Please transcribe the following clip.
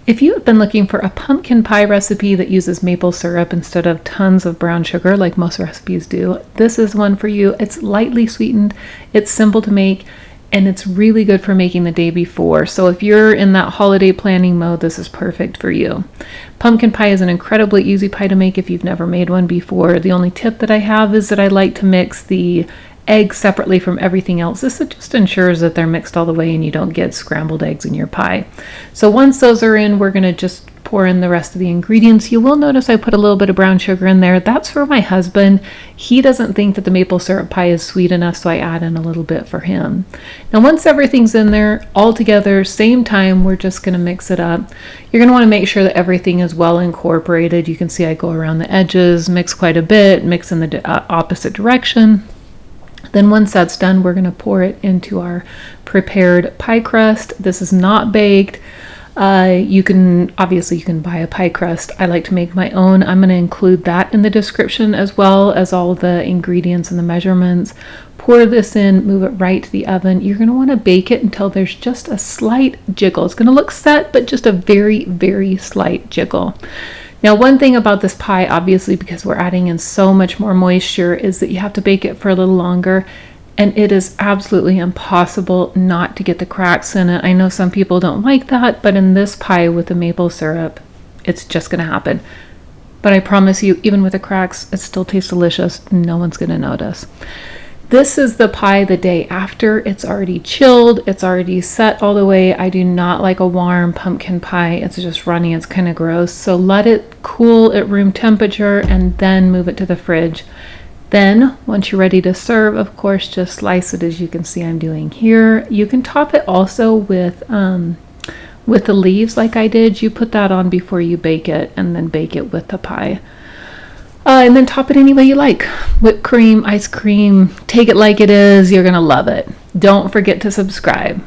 If you have been looking for a pumpkin pie recipe that uses maple syrup instead of tons of brown sugar like most recipes do, this is one for you. It's lightly sweetened, it's simple to make, and it's really good for making the day before. So if you're in that holiday planning mode, this is perfect for you. Pumpkin pie is an incredibly easy pie to make if you've never made one before. The only tip that I have is that I like to mix the eggs separately from everything else. This just ensures that they're mixed all the way and you don't get scrambled eggs in your pie. So once those are in, we're going to just pour in the rest of the ingredients. You will notice I put a little bit of brown sugar in there. That's for my husband. He doesn't think that the maple syrup pie is sweet enough, so I add in a little bit for him. Now once everything's in there all together, same time, we're just going to mix it up. You're going to want to make sure that everything is well incorporated. You can see I go around the edges, mix quite a bit, mix in the opposite direction. Then once that's done, we're going to pour it into our prepared pie crust. This is not baked. You can buy a pie crust. I like to make my own. I'm going to include that in the description as well as all the ingredients and the measurements. Pour this in, move it right to the oven. You're going to want to bake it until there's just a slight jiggle. It's going to look set, but just a very, very slight jiggle. Now, one thing about this pie, obviously, because we're adding in so much more moisture, is that you have to bake it for a little longer, and it is absolutely impossible not to get the cracks in it. I know some people don't like that, but in this pie with the maple syrup, it's just going to happen. But I promise you, even with the cracks, it still tastes delicious. No one's going to notice. This is the pie the day after. It's already chilled. It's already set all the way. I do not like a warm pumpkin pie. It's just runny. It's kind of gross. So let it cool at room temperature and then move it to the fridge. Then, once you're ready to serve, of course, just slice it as you can see I'm doing here. You can top it also with the leaves like I did. You put that on before you bake it and then bake it with the pie. And then top it any way you like. Whipped cream, ice cream, take it like it is. You're going to love it. Don't forget to subscribe.